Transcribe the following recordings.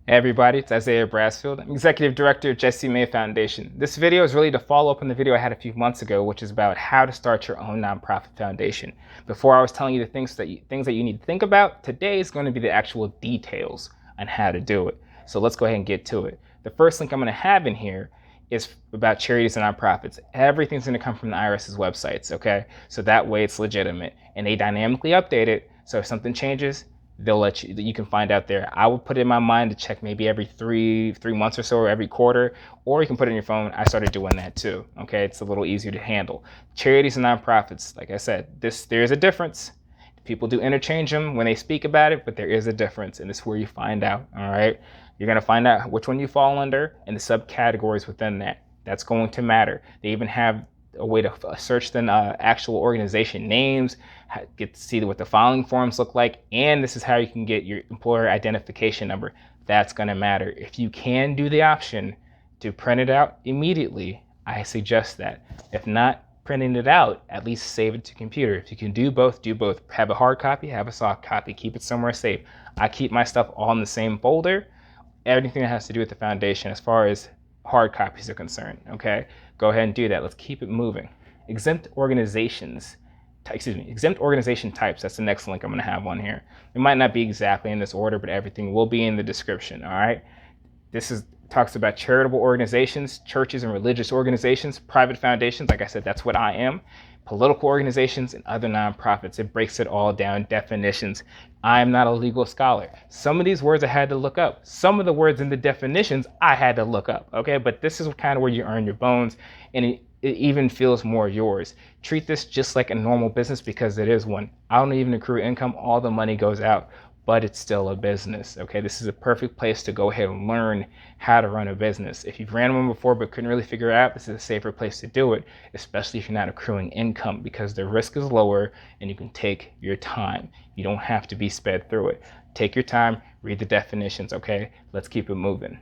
Hey everybody, it's Isaiah Brasfield. I'm Executive Director of Jessie Mae Foundation. This video is really to follow up on the video I had a few months ago, which is about how to start your own nonprofit foundation. Before I was telling you the things that you need to think about, today is going to be the actual details on how to do it. So let's go ahead and get to it. The first link I'm going to have in here is about charities and nonprofits. Everything's going to come from the IRS's websites, okay? So that way it's legitimate. And they dynamically update it, so if something changes, they'll let you can find out there. I would put it in my mind to check maybe every three months or so, or every quarter, or you can put it in your phone. I started doing that too. Okay, it's a little easier to handle. Charities and nonprofits, like I said, there's a difference. People do interchange them when they speak about it, but there is a difference, and this is where you find out. All right, you're gonna find out which one you fall under and the subcategories within that. That's going to matter. They even have a way to search the actual organization names, get to see what the filing forms look like, and this is how you can get your employer identification number. That's going to matter. If you can do the option to print it out immediately, I suggest that. If not printing it out, at least save it to computer. If you can do both, do both. Have a hard copy, have a soft copy, keep it somewhere safe. I keep my stuff all in the same folder, everything that has to do with the foundation as far as hard copies are concerned. Okay, go ahead and do that. Let's keep it moving. Exempt organization types. That's the next link I'm going to have on here. It might not be exactly in this order, but everything will be in the description. All right, this talks about charitable organizations, churches and religious organizations, private foundations. Like I said, that's what I am. Political organizations and other nonprofits. It breaks it all down, definitions. I'm not a legal scholar. Some of these words I had to look up. Some of the words in the definitions I had to look up, okay? But this is kind of where you earn your bones, and it even feels more yours. Treat this just like a normal business because it is one. I don't even accrue income. All the money goes out, but it's still a business, okay? This is a perfect place to go ahead and learn how to run a business. If you've ran one before but couldn't really figure it out, this is a safer place to do it, especially if you're not accruing income, because the risk is lower and you can take your time. You don't have to be sped through it. Take your time, read the definitions, okay? Let's keep it moving.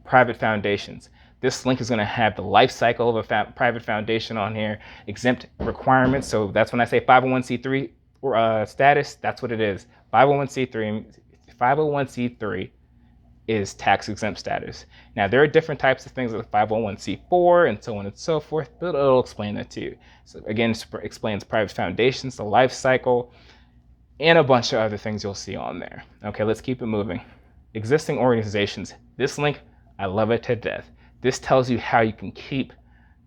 Private foundations. This link is going to have the life cycle of a private foundation on here, exempt requirements. So that's when I say 501c3 status, that's what it is. 501c3 is tax exempt status. Now there are different types of things like 501c4 and so on and so forth, but it'll explain that to you. So again, it explains private foundations, the life cycle, and a bunch of other things you'll see on there. Okay, let's keep it moving. Existing organizations. This link, I love it to death. This tells you how you can keep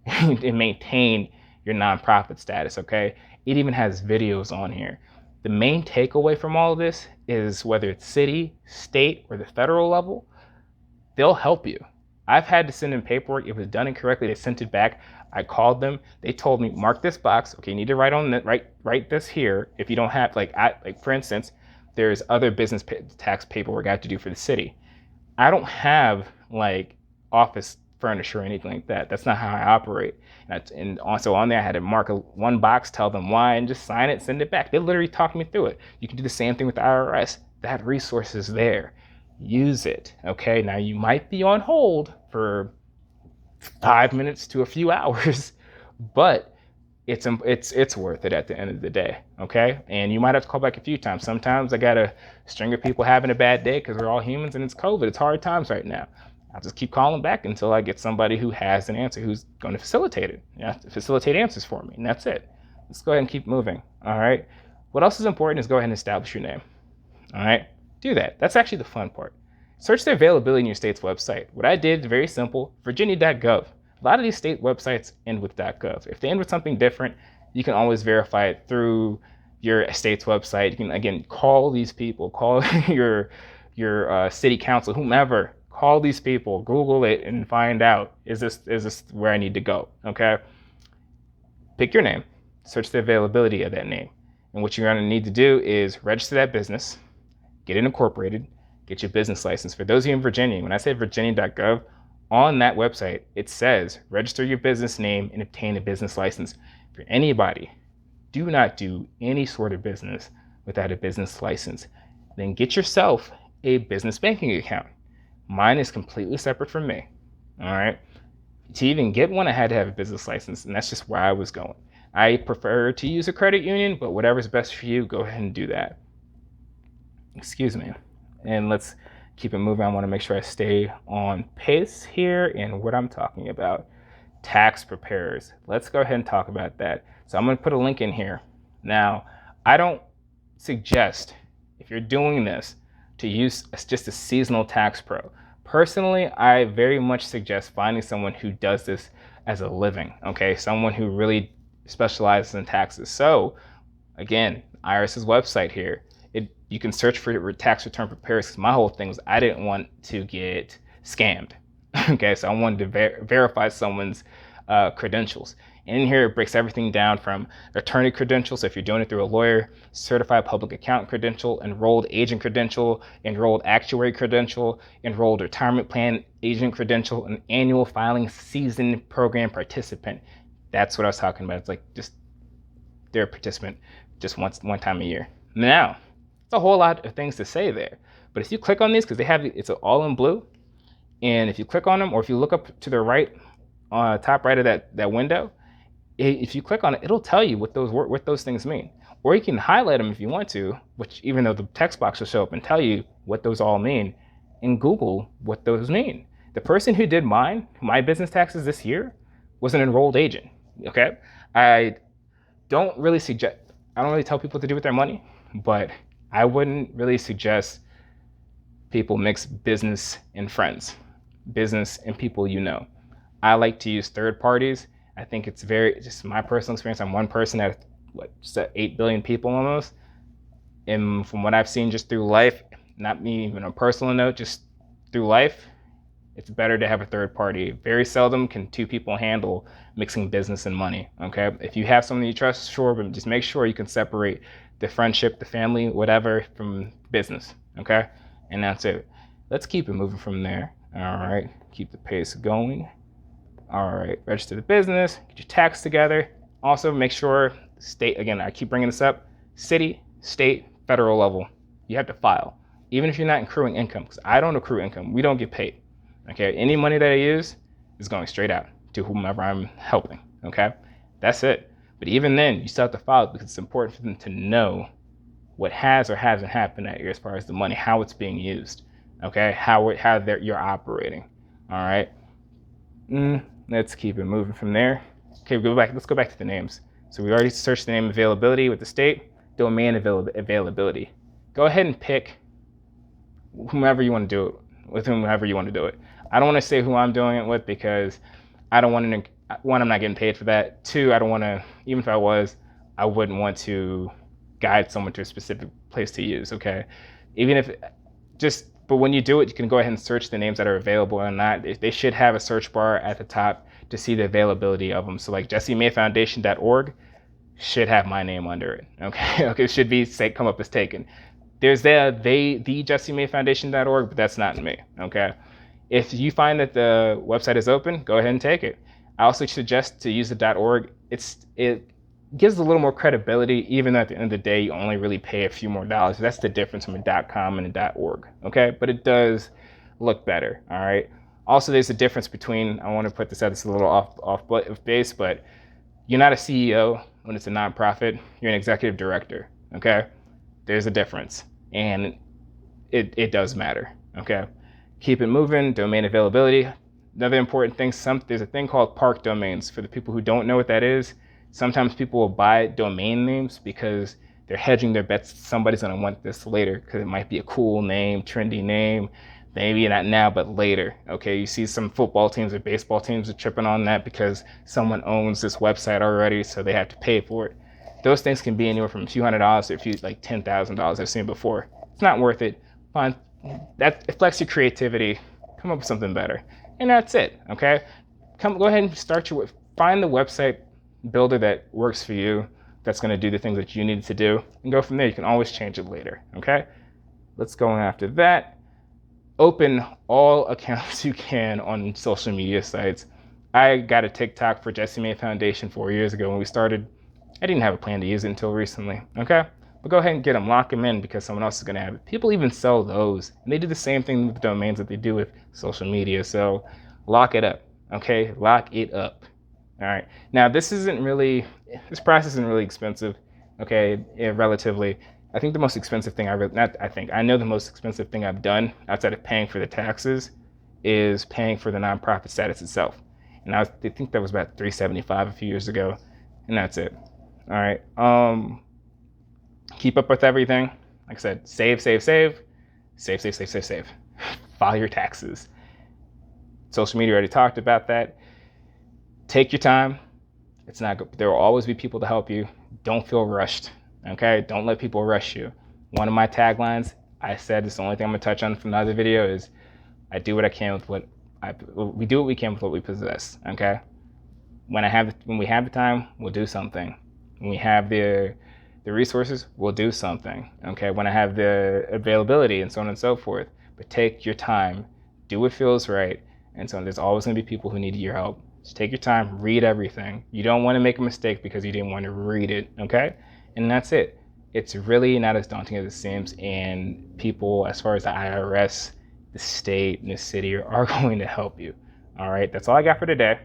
and maintain your nonprofit status, okay? It even has videos on here. The main takeaway from all of this is whether it's city, state, or the federal level, they'll help you. I've had to send in paperwork. If it was done incorrectly, they sent it back. I called them. They told me, mark this box. Okay, you need to write this here. If you don't have, like for instance, there's other business tax paperwork I have to do for the city. I don't have like office furniture or anything like that. That's not how I operate. And also on there, I had to mark one box, tell them why, and just sign it, send it back. They literally talked me through it. You can do the same thing with the IRS. That resource is there. Use it, okay? Now, you might be on hold for 5 minutes to a few hours, but it's worth it at the end of the day, okay? And you might have to call back a few times. Sometimes I got a string of people having a bad day because we're all humans and it's COVID. It's hard times right now. I'll just keep calling back until I get somebody who has an answer, who's going to facilitate it. Facilitate answers for me, and that's it. Let's go ahead and keep moving, all right? What else is important is go ahead and establish your name, all right? Do that. That's actually the fun part. Search the availability in your state's website. What I did, very simple, virginia.gov. A lot of these state websites end with .gov. If they end with something different, you can always verify it through your state's website. You can, again, call these people, call your city council, whomever. Call these people, Google it, and find out, is this where I need to go, okay? Pick your name, search the availability of that name. And what you're gonna need to do is register that business, get it incorporated, get your business license. For those of you in Virginia, when I say virginia.gov, on that website, it says, register your business name and obtain a business license. For anybody, do not do any sort of business without a business license. Then get yourself a business banking account. Mine is completely separate from me, all right? To even get one, I had to have a business license, and that's just where I was going. I prefer to use a credit union, but whatever's best for you, go ahead and do that. Excuse me. And let's keep it moving. I want to make sure I stay on pace here in what I'm talking about. Tax preparers. Let's go ahead and talk about that. So I'm going to put a link in here. Now, I don't suggest, if you're doing this, to use just a seasonal tax pro. Personally, I very much suggest finding someone who does this as a living, okay? Someone who really specializes in taxes. So, again, IRS's website here. You can search for tax return preparers, because my whole thing was I didn't want to get scammed. Okay, so I wanted to verify someone's credentials. And in here, it breaks everything down from attorney credentials, so if you're doing it through a lawyer, certified public accountant credential, enrolled agent credential, enrolled actuary credential, enrolled retirement plan agent credential, and annual filing season program participant. That's what I was talking about. It's like just they're a participant just one time a year. Now, it's a whole lot of things to say there. But if you click on these, because it's all in blue, and if you click on them, or if you look up to the right, top right of that window, if you click on it, it'll tell you what those things mean. Or you can highlight them if you want to, which even though the text box will show up and tell you what those all mean, and Google what those mean. The person who did my business taxes this year was an enrolled agent, okay? I don't really tell people what to do with their money, but I wouldn't really suggest people mix business and friends, business and people you know. I like to use third parties. I think it's just my personal experience. I'm one person out of 8 billion people almost. And from what I've seen just through life, not me even on a personal note, just through life, it's better to have a third party. Very seldom can two people handle mixing business and money, okay? If you have someone you trust, sure, but just make sure you can separate the friendship, the family, whatever, from business, okay? And that's it. Let's keep it moving from there. All right, keep the pace going. All right, register the business, get your tax together. Also make sure, state, again, I keep bringing this up, city, state, federal level, you have to file. Even if you're not accruing income, because I don't accrue income, we don't get paid, okay? Any money that I use is going straight out to whomever I'm helping, okay? That's it. But even then, you still have to file because it's important for them to know what has or hasn't happened that year as far as the money, how it's being used, okay? How you're operating, all right? Let's keep it moving from there. Okay, let's go back to the names. So we already searched the name availability with the state, domain availability. Go ahead and pick whomever you want to do it with, whomever you want to do it. I don't want to say who I'm doing it with because I don't want to, one, I'm not getting paid for that. Two, I don't want to, even if I was, I wouldn't want to guide someone to a specific place to use, okay? But when you do it, you can go ahead and search the names that are available or not. They should have a search bar at the top to see the availability of them. So like JessieMaeFoundation.org should have my name under it, okay? Okay, it should come up as taken. There's the JessieMaeFoundation.org, but that's not me, okay? If you find that the website is open, go ahead and take it. I also suggest to use the .org. It gives a little more credibility, even though at the end of the day, you only really pay a few more dollars. That's the difference from a .com and a .org, okay? But it does look better, all right? Also, there's a difference between, I want to put this out, it's a little off base, but you're not a CEO when it's a nonprofit, you're an executive director, okay? There's a difference, and it does matter, okay? Keep it moving, domain availability. Another important thing, there's a thing called park domains. For the people who don't know what that is, sometimes people will buy domain names because they're hedging their bets. Somebody's gonna want this later because it might be a cool name, trendy name. Maybe not now, but later, okay? You see some football teams or baseball teams are tripping on that because someone owns this website already, so they have to pay for it. Those things can be anywhere from a few $100s to like $10,000 I've seen before. It's not worth it. Fine, it flex your creativity, come up with something better. And that's it, okay? Go ahead and find the website builder that works for you, that's gonna do the things that you need to do, and go from there. You can always change it later, okay? Let's go after that. Open all accounts you can on social media sites. I got a TikTok for Jessie Mae Foundation 4 years ago when we started. I didn't have a plan to use it until recently, okay? But go ahead and get them, lock them in because someone else is gonna have it. People even sell those, and they do the same thing with domains that they do with social media, so lock it up, okay? Lock it up, all right? Now, this process isn't really expensive, okay, relatively. I think the most expensive thing I know the most expensive thing I've done outside of paying for the taxes is paying for the nonprofit status itself. And I think that was about $375 a few years ago, and that's it. All right. Keep up with everything. Like I said, save. File your taxes. Social media, already talked about that. Take your time. It's not good. There will always be people to help you. Don't feel rushed. Okay? Don't let people rush you. One of my taglines, I said, it's the only thing I'm gonna touch on from the other video, is I do what I can with we do what we can with what we possess. Okay? When we have the time, we'll do something. When we have the resources, we'll do something. Okay? When I have the availability and so on and so forth. But take your time, do what feels right, and so on. There's always gonna be people who need your help. Just take your time, read everything. You don't want to make a mistake because you didn't want to read it, okay? And that's it. It's really not as daunting as it seems, and people, as far as the IRS, the state, and the city, are going to help you. All right, that's all I got for today.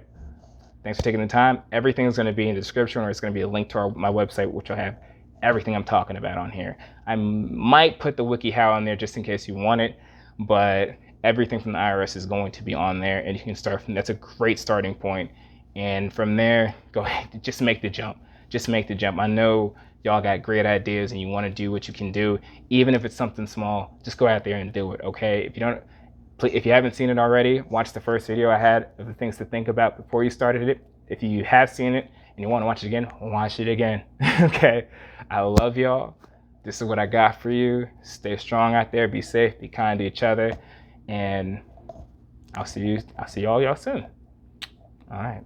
Thanks for taking the time. Everything's going to be in the description, or it's going to be a link to my website, which will have everything I'm talking about on here. I might put the WikiHow on there just in case you want it, but everything from the IRS is going to be on there, and you can start from, that's a great starting point. And from there, go ahead, just make the jump. Just make the jump. I know y'all got great ideas and you want to do what you can do, even if it's something small. Just go out there and do it, okay? If you haven't seen it already, watch the first video I had of the things to think about before you started it. If you have seen it and you want to watch it again, watch it again. Okay? I love y'all. This is what I got for you. Stay strong out there. Be safe. Be kind to each other. And I'll see y'all soon. All right.